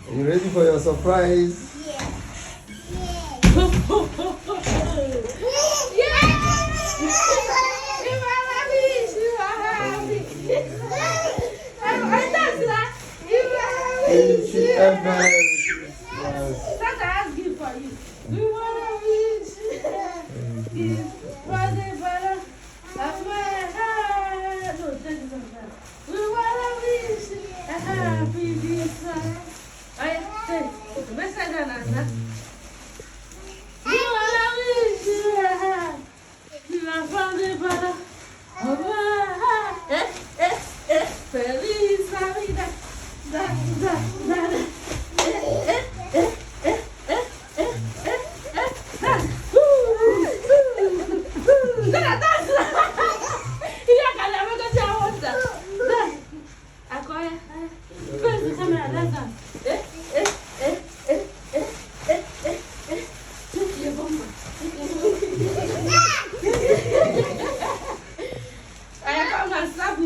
Are you ready for your surprise? Yeah. Santa has gift for you. We want to wish gift for the brother of my heart. No, thank you so much. We want to wish a happy Christmas. Oh, yeah, thank you. Best I can answer. We want to wish you a happy from the brother of my heart. Feliz Navidad. Da, da, da, da.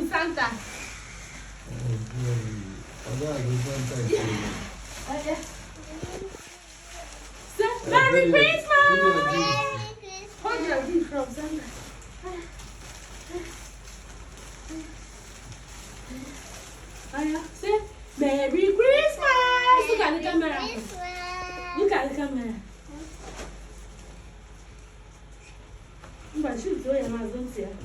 Santa. Merry Christmas! Hold your gift from Santa. Say Merry Christmas! Look at the camera. Look at the camera. But she's doing Amazon here.